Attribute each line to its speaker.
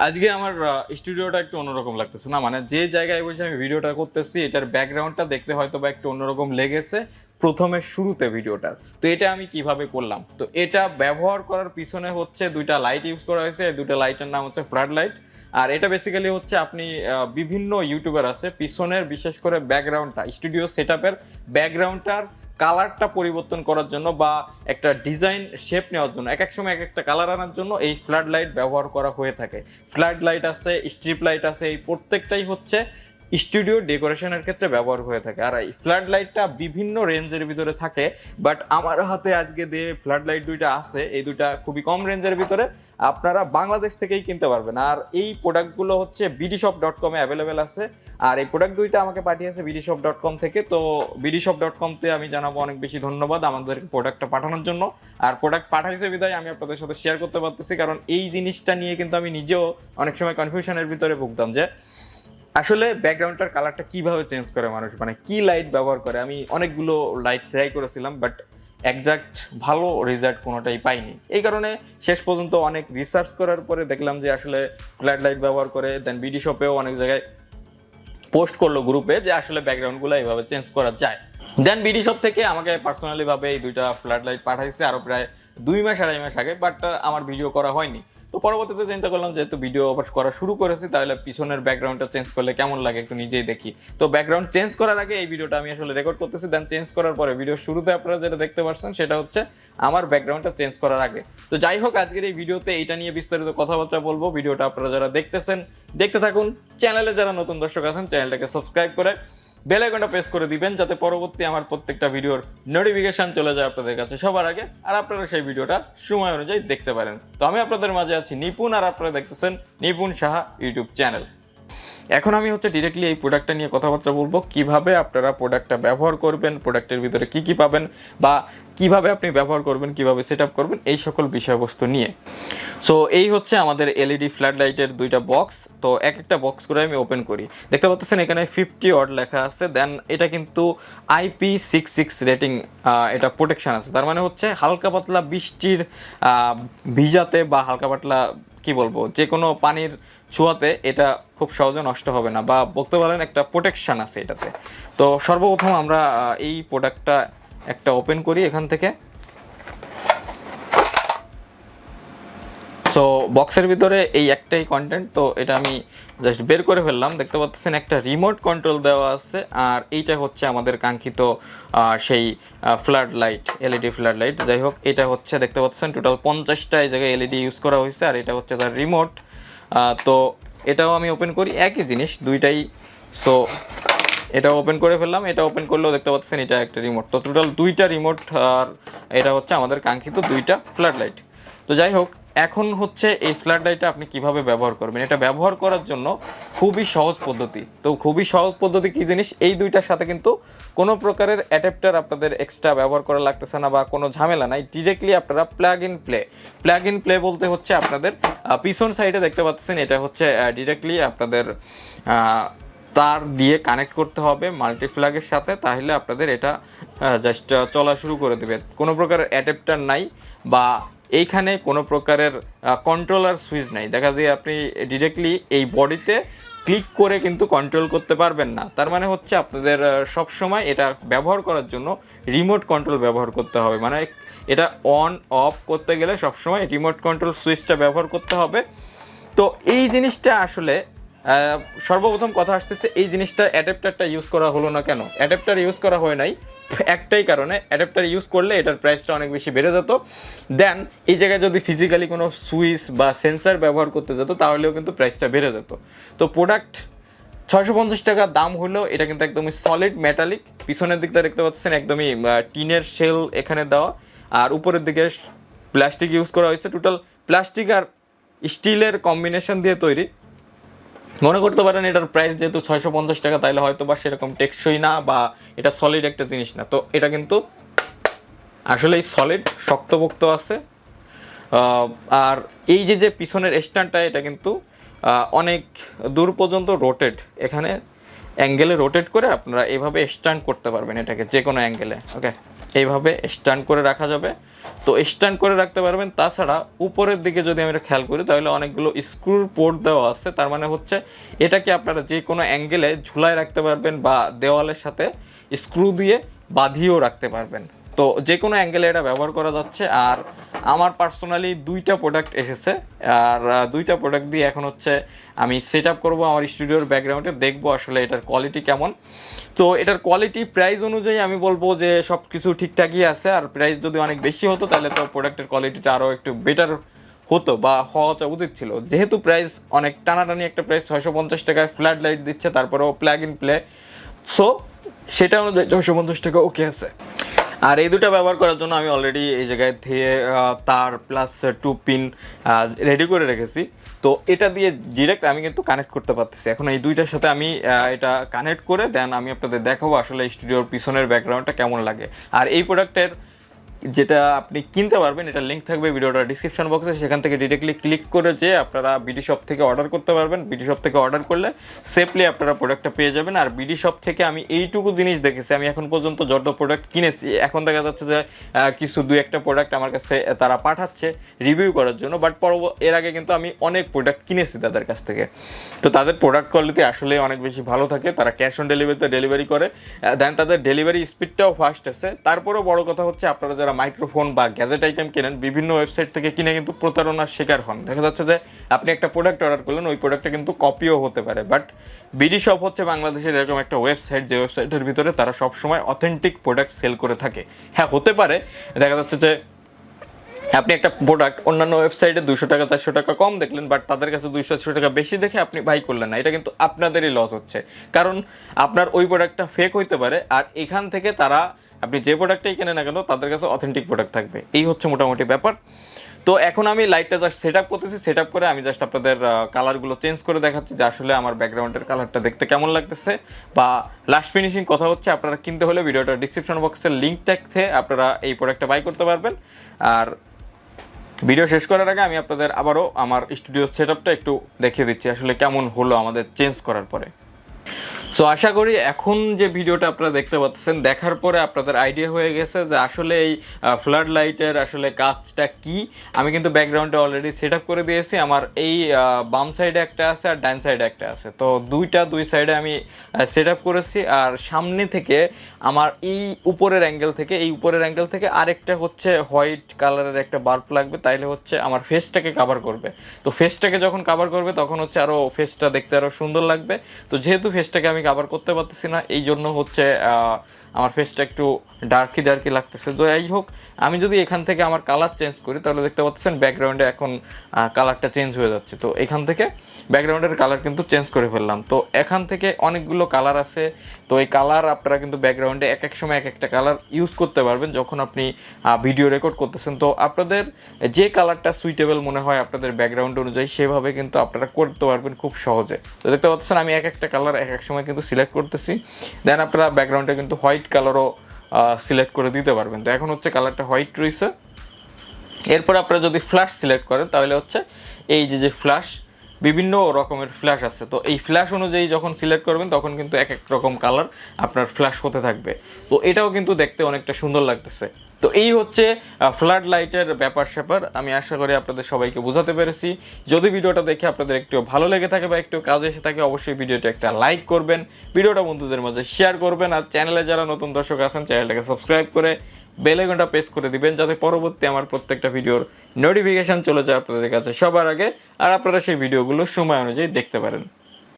Speaker 1: আজকে আমার স্টুডিওটা একটু অন্যরকম লাগতেছে না, মানে যে জায়গায় বসে আমি ভিডিওটা করতেছি এটার ব্যাকগ্রাউন্ডটা দেখতে হয়তো বা একটু অন্যরকম লেগেছে প্রথমে শুরুতে ভিডিওটার। তো এটা আমি কিভাবে করলাম, তো এটা ব্যবহার করার পিছনে হচ্ছে দুইটা লাইট ইউজ করা হয়েছে। এই দুইটা লাইটের নাম হচ্ছে ফ্লাড লাইট। আর এটা বেসিক্যালি হচ্ছে আপনি বিভিন্ন ইউটিউবার আছে পিছনের বিশেষ করে ব্যাকগ্রাউন্ডটা স্টুডিও সেট আপের ব্যাকগ্রাউন্ডটার কালারটা পরিবর্তন করার জন্য বা একটা ডিজাইন শেপ নেওয়ার জন্য এক এক সময় এক একটা কালার আনার জন্য এই ফ্লাড লাইট ব্যবহার করা হয়ে থাকে। ফ্লাড লাইট আছে, স্ট্রিপ লাইট আছে, এই প্রত্যেকটাই হচ্ছে স্টুডিও ডেকোরেশনের ক্ষেত্রে ব্যবহার হয়ে থাকে। আর এই ফ্লাড লাইটটা বিভিন্ন রেঞ্জের ভিতরে থাকে, বাট আমার হাতে আজকে যে ফ্লাড লাইট দুইটা আছে এই দুইটা খুবই কম রেঞ্জের ভিতরে, আপনারা বাংলাদেশ থেকেই কিনতে পারবেন। আর এই প্রোডাক্টগুলো হচ্ছে bdshop.com এ অ্যাভেলেবেল আছে। আর এই প্রোডাক্ট দুইটা আমাকে পাঠিয়েছে bdshop.com থেকে। তো bdshop.com তে আমি জানাবো অনেক বেশি ধন্যবাদ আমাদের প্রোডাক্টটা পাঠানোর জন্য। আর প্রোডাক্ট পাঠাইছে বিদায় আমি আপনাদের সাথে শেয়ার করতে পারতেছি, কারণ এই জিনিসটা নিয়ে কিন্তু আমি নিজেও অনেক সময় কনফিউশনের ভিতরে ভুগতাম যে আসলে ব্যাকগ্রাউন্ডটার কালারটা কিভাবে চেঞ্জ করে মানুষ, মানে কি লাইট ব্যবহার করে। আমি অনেকগুলো লাইট ট্রাই করেছিলাম, বাট একজাক্ট ভালো রেজাল্ট কোনোটাই পাইনি। এই কারণে শেষ পর্যন্ত অনেক রিসার্চ করার পরে দেখলাম যে আসলে ফ্ল্যাট লাইট ব্যবহার করে। দেন বিডি শপেও অনেক জায়গায় পোস্ট করলো গ্রুপে যে আসলে ব্যাকগ্রাউন্ডগুলো এইভাবে চেঞ্জ করা যায়। দেন বিডি শপ থেকে আমাকে পার্সোনালি ভাবে এই দুইটা ফ্ল্যাট লাইট পাঠাইছে আরও প্রায় 2 মাস 2.5 মাস আগে, বাট আমার ভিডিও করা হয়নি। তো পরবর্তীতে চিন্তা করলাম যেহেতু ভিডিও আবার করা শুরু করেছি তাহলে পিছনের ব্যাকগ্রাউন্ডটা চেঞ্জ করলে কেমন লাগে একটু নিজেই দেখি। তো ব্যাকগ্রাউন্ড চেঞ্জ করার আগে এই ভিডিওটা আমি আসলে রেকর্ড করতেছি। দেন চেঞ্জ করার পরে ভিডিও শুরুতে আপনারা যেটা দেখতে পাচ্ছেন সেটা হচ্ছে আমার ব্যাকগ্রাউন্ডটা চেঞ্জ করার আগে। তো যাই হোক, আজকের এই ভিডিওতে এইটা নিয়ে বিস্তারিত কথাবার্তা বলবো। ভিডিওটা আপনারা যারা দেখতেছেন দেখতে থাকুন। চ্যানেলে যারা নতুন দর্শক আছেন চ্যানেলটাকে সাবস্ক্রাইব করে বেল আইকনটা প্রেস করে দিবেন যাতে পরবর্তী আমার প্রত্যেকটা ভিডিওর নোটিফিকেশন চলে যায় আপনাদের কাছে সবার আগে, আর আপনারা সেই ভিডিওটা সময় অনুযায়ী দেখতে পারেন। তো আমি আপনাদের মাঝে আছি নিপুণ, আর আপনারা দেখতেছেন নিপুণ সাহা ইউটিউব চ্যানেল। এখন আমি হচ্ছে ডিরেক্টলি এই প্রোডাক্টটা নিয়ে কথাবার্তা বলবো, কিভাবে আপনারা প্রোডাক্টটা ব্যবহার করবেন, প্রোডাক্টের ভিতরে কি কি পাবেন বা কিভাবে আপনি ব্যবহার করবেন, কিভাবে সেট আপ করবেন, এই সকল বিষয়বস্তু নিয়ে। সো এই হচ্ছে আমাদের এলইডি ফ্ল্যাড লাইটের দুইটা বক্স। তো এক একটা বক্স করে আমি ওপেন করি। দেখতে পাচ্ছেন এখানে 50 ওয়াট লেখা আছে। দেন এটা কিন্তু IP66 রেটিং, এটা প্রোটেকশন আছে। তার মানে হচ্ছে হালকা পাতলা বৃষ্টির ভিজাতে বা হালকা পাতলা কি বলবো যে কোনো পানির ছোঁয়াতে এটা খুব সহজে নষ্ট হবে না, বা বলতে পারেন একটা প্রোটেকশন আছে এটাতে। তো সর্বপ্রথম আমরা এই প্রোডাক্টটা একটা ওপেন করি এখান থেকে। সো বক্সের ভিতরে এই একটাই কন্টেন্ট, তো এটা আমি জাস্ট বের করে ফেললাম। দেখতে পাচ্ছেন একটা রিমোট কন্ট্রোল দেওয়া আছে, আর এইটা হচ্ছে আমাদের কাঙ্ক্ষিত সেই ফ্ল্যাড লাইট, এলইডি ফ্ল্যাড লাইট। যাই হোক, এটা হচ্ছে দেখতে পাচ্ছেন টোটাল 50টা এই জায়গায় এলইডি ইউজ করা হয়েছে, আর এটা হচ্ছে তার রিমোট। তো এটাও আমি ওপেন করি, একই জিনিস দুইটাই। সো এটা ওপেন করে ফেললাম। এটা ওপেন করলেও দেখতে পাচ্ছেন এটা একটা রিমোট। তো টোটাল দুইটা রিমোট, আর এটা হচ্ছে আমাদের কাঙ্ক্ষিত দুইটা ফ্ল্যাড লাইট। তো যাই হোক, এখন হচ্ছে এই ফ্ল্যাড লাইটটা আপনি কিভাবে ব্যবহার করবেন। এটা ব্যবহার করার জন্য খুবই সহজ পদ্ধতি। তো খুবই সহজ পদ্ধতি কি জিনিস, এই দুইটার সাথে কিন্তু কোনো প্রকারের অ্যাডাপ্টার আপনাদের এক্সট্রা ব্যবহার করা লাগতেছে না বা কোনো ঝামেলা নাই। ডিরেক্টলি আপনারা প্লাগ ইন প্লে বলতে হচ্ছে আপনাদের পিছন সাইডে দেখতে পাচ্ছেন এটা হচ্ছে ডিরেক্টলি আপনাদের তার দিয়ে কানেক্ট করতে হবে মাল্টিপ্লাগের সাথে, তাহলে আপনাদের এটা জাস্ট চলা শুরু করে দেবে। কোনো প্রকারের অ্যাডাপ্টার নাই বা এইখানে কোনো প্রকারের কন্ট্রোলার সুইচ নাই। দেখা যায় আপনি ডিরেক্টলি এই বডিতে ক্লিক করে কিন্তু কন্ট্রোল করতে পারবেন না। তার মানে হচ্ছে আপনাদের সব সময় এটা ব্যবহার করার জন্য রিমোট কন্ট্রোল ব্যবহার করতে হবে। মানে এটা অন অফ করতে গেলে সবসময় রিমোট কন্ট্রোল সুইচটা ব্যবহার করতে হবে। তো এই জিনিসটা আসলে সর্বপ্রথম কথা আসতেছে এই জিনিসটা অ্যাডাপ্টারটা ইউজ করা হলো না কেন। অ্যাডাপ্টার ইউজ করা হয় নাই একটাই কারণে, অ্যাডাপ্টার ইউজ করলে এটার প্রাইসটা অনেক বেশি বেড়ে যেত। দেন এই জায়গায় যদি ফিজিক্যালি কোনো সুইচ বা সেন্সার ব্যবহার করতে যেত তাহলেও কিন্তু প্রাইসটা বেড়ে যেত। তো প্রোডাক্ট 650 টাকা দাম হলেও এটা কিন্তু একদমই সলিড মেটালিক। পিছনের দিকটা দেখতে পাচ্ছেন একদমই টিনের শেল এখানে দেওয়া, আর উপরের দিকে প্লাস্টিক ইউজ করা হয়েছে। টোটাল প্লাস্টিক আর স্টিলের কম্বিনেশন দিয়ে তৈরি। মনে করতে পারেন এটার প্রাইস যেহেতু 650 টাকা, তাইলে হয়তো বা সেরকম টেকসই না বা এটা সলিড একটা জিনিস না। তো এটা কিন্তু আসলেই সলিড, শক্তপোক্ত আছে। আর এই যে পিছনের স্ট্যান্ডটা এটা কিন্তু অনেক দূর পর্যন্ত রোটেট, এখানে অ্যাঙ্গেলে রোটেট করে আপনারা এইভাবে স্ট্যান্ড করতে পারবেন এটাকে যে কোনো অ্যাঙ্গেলে। ওকে, এইভাবে স্ট্যান্ড করে রাখা যাবে। তো স্ট্যান্ড করে রাখতে পারবেন। তাছাড়া উপরের দিকে যদি আমরা খেয়াল করি তাহলে অনেকগুলো স্ক্রুর পোর্ট দেওয়া আছে, তার মানে হচ্ছে এটাকে আপনারা যে কোনো অ্যাঙ্গেলে ঝুলায় রাখতে পারবেন বা দেওয়ালের সাথে স্ক্রু দিয়ে বাঁধিয়েও রাখতে পারবেন। তো যে কোনো অ্যাঙ্গেলে এটা ব্যবহার করা যাচ্ছে। আর আমার পার্সোনালি 2টা প্রোডাক্ট এসেছে, আর 2টা প্রোডাক্ট দিয়ে এখন হচ্ছে আমি সেট আপ করবো আমার স্টুডিওর ব্যাকগ্রাউন্ডে, দেখবো আসলে এটার কোয়ালিটি কেমন। তো এটার কোয়ালিটি প্রাইস অনুযায়ী আমি বলবো যে সব কিছু ঠিকঠাকই আছে। আর প্রাইস যদি অনেক বেশি হতো তাহলে তো প্রোডাক্টের কোয়ালিটিটা আরও একটু বেটার হতো বা হওয়া উচিত ছিল। যেহেতু প্রাইস অনেক টানাটানি একটা প্রাইস, 650 টাকায় ফ্ল্যাট লাইট দিচ্ছে, তারপরেও প্লাগ ইন প্লে, সো সেটা অনুযায়ী 650 টাকা ওকে আছে। আর এই দুটো ব্যবহার করার জন্য আমি অলরেডি এই জায়গায় থেকে তার প্লাস 2 পিন রেডি করে রেখেছি। তো এটা দিয়ে ডিরেক্ট আমি কিন্তু কানেক্ট করতে পারতেছি। এখন এই দুইটার সাথে আমি এটা কানেক্ট করে দেন আমি আপনাদের দেখাবো আসলে স্টুডিওর পিছনের ব্যাকগ্রাউন্ডটা কেমন লাগে। আর এই প্রোডাক্টের যেটা আপনি কিনতে পারবেন, এটা লিঙ্ক থাকবে ভিডিওটার ডিসক্রিপশন বক্সে, সেখান থেকে ডিরেক্টলি ক্লিক করে যে আপনারা বিডি শপ থেকে অর্ডার করতে পারবেন। বিডি শপ থেকে অর্ডার করলে সেফলি আপনারা প্রোডাক্টটা পেয়ে যাবেন। আর বিডি শপ থেকে আমি এইটুকু জিনিস দেখেছি, আমি এখন পর্যন্ত যত প্রোডাক্ট কিনেছি, এখন দেখা যাচ্ছে যে কিছু 2-1টা প্রোডাক্ট আমার কাছে তারা পাঠাচ্ছে রিভিউ করার জন্য, বাট এর আগে কিন্তু আমি অনেক প্রোডাক্ট কিনেছি তাদের কাছ থেকে। তো তাদের প্রোডাক্ট কোয়ালিটি আসলে অনেক বেশি ভালো থাকে, তারা ক্যাশ অন ডেলিভারিতে ডেলিভারি করে, দেন তাদের ডেলিভারি স্পিডটাও ফাস্ট আছে। তারপরেও বড় কথা হচ্ছে আপনারা যারা মাইক্রোফোন বা গ্যাজেট আইটেম কেনেন বিভিন্ন ওয়েবসাইট থেকে কিনে কিন্তু প্রতারণার শিকার হন। দেখা যাচ্ছে যে আপনি একটা প্রোডাক্ট অর্ডার করলেন, ওই প্রোডাক্টটা কিন্তু কপিও হতে পারে। বাট বিডি শপ হচ্ছে বাংলাদেশের এরকম একটা ওয়েবসাইট যে ওয়েবসাইটের ভিতরে তারা সবসময় অথেন্টিক প্রোডাক্ট সেল করে থাকে। হ্যাঁ, হতে পারে দেখা যাচ্ছে যে আপনি একটা প্রোডাক্ট অন্যান্য ওয়েবসাইটে 200 টাকা 400 টাকা কম দেখলেন, বাট তাদের কাছে 200 টাকা বেশি দেখে আপনি বাই করলেন না, এটা কিন্তু আপনাদেরই লস হচ্ছে, কারণ আপনার ওই প্রোডাক্টটা ফেক হইতে পারে। আর এখান থেকে তারা আপনি যে প্রোডাক্টটাই কেনেন না কেন তাদের কাছে অথেন্টিক প্রোডাক্ট থাকবে। এই হচ্ছে মোটামুটি ব্যাপার। তো এখন আমি লাইটটা জাস্ট সেট আপ করতেছি, সেট আপ করে আমি জাস্ট আপনাদের কালারগুলো চেঞ্জ করে দেখাচ্ছি যে আসলে আমার ব্যাকগ্রাউন্ডের কালারটা দেখতে কেমন লাগতেছে বা লাস্ট ফিনিশিং কথা হচ্ছে। আপনারা কিনতে হলে ভিডিওটা ডিসক্রিপশন বক্সের লিঙ্ক থেকে আপনারা এই প্রোডাক্টটা বাই করতে পারবেন। আর ভিডিও শেষ করার আগে আমি আপনাদের আবারও আমার স্টুডিও সেট আপটা একটু দেখিয়ে দিচ্ছি আসলে কেমন হলো আমাদের চেঞ্জ করার পরে। সো আশা করি এখন যে ভিডিওটা আপনারা দেখতে পাচ্ছেন, দেখার পরে আপনাদের আইডিয়া হয়ে গেছে যে আসলে এই ফ্লাড লাইটের আসলে কাজটা কি। আমি কিন্তু ব্যাকগ্রাউন্ডে অলরেডি সেট আপ করে দিয়েছি। আমার এই বাম সাইডে একটা আছে আর ডান সাইডে একটা আছে, তো দুই সাইডে আমি সেট আপ করেছি। আর সামনে থেকে আমার এই উপরের অ্যাঙ্গেল থেকে আরেকটা হচ্ছে হোয়াইট কালারের একটা বাল্ব লাগবে, তাইলে হচ্ছে আমার ফেসটাকে কাভার করবে। তো ফেসটাকে যখন কাভার করবে তখন হচ্ছে আরও ফেসটা দেখতে আরও সুন্দর লাগবে। তো যেহেতু ফেসটাকে আমি কাভার করতে পারতেছি না, এই জন্য হচ্ছে আমার ফেসটা একটু ডার্কি লাগতেছে। তো যাই হোক, আমি যদি এখান থেকে আমার কালার চেঞ্জ করি তাহলে দেখতে পাচ্ছেন ব্যাকগ্রাউন্ডে এখন কালারটা চেঞ্জ হয়ে যাচ্ছে। তো এখান থেকে ব্যাকগ্রাউন্ডের কালার কিন্তু চেঞ্জ করে ফেললাম। তো এখান থেকে অনেকগুলো কালার আছে, তো এই কালার আপনারা কিন্তু ব্যাকগ্রাউন্ডে এক এক সময় এক একটা কালার ইউজ করতে পারবেন যখন আপনি ভিডিও রেকর্ড করতেছেন। তো আপনাদের যে কালারটা সুইটেবল মনে হয় আপনাদের ব্যাকগ্রাউন্ড অনুযায়ী সেভাবে কিন্তু আপনারা করতে পারবেন খুব সহজে। তো দেখতে পাচ্ছেন আমি এক একটা কালার এক এক সময় কিন্তু সিলেক্ট করতেছি, দেন আপনারা ব্যাকগ্রাউন্ডে কিন্তু হোয়াইট কালারও সিলেক্ট করে দিতে পারবেন। তো এখন হচ্ছে কালারটা হোয়াইট রয়েছে। এরপর আপনারা যদি ফ্ল্যাশ সিলেক্ট করেন তাহলে হচ্ছে এই যে ফ্ল্যাশ, বিভিন্ন রকমের ফ্ল্যাশ আছে, তো এই ফ্ল্যাশ অনুযায়ী যখন সিলেক্ট করবেন তখন কিন্তু এক এক রকম কালার আপনার ফ্ল্যাশ হতে থাকবে। তো এটাও কিন্তু দেখতে অনেকটা সুন্দর লাগতেছে। তো এই হচ্ছে ফ্লাড লাইটের ব্যাপার স্যাপার। আমি আশা করি আপনাদের সবাইকে বোঝাতে পেরেছি। যদি ভিডিওটা দেখে আপনাদের একটু ভালো লেগে থাকে বা একটু কাজে এসে থাকে অবশ্যই ভিডিওটা একটা লাইক করবেন, ভিডিওটা বন্ধুদের মাঝে শেয়ার করবেন। আর চ্যানেলে যারা নতুন দর্শক আছেন চ্যানেলটাকে সাবস্ক্রাইব করে বেল আইকনটা প্রেস করে দিবেন যাতে পরবর্তী আমার প্রত্যেকটা ভিডিওর নোটিফিকেশন চলে যায় আপনাদের কাছে সবার আগে, আর আপনারা সেই ভিডিওগুলো সময় অনুযায়ী দেখতে পারেন।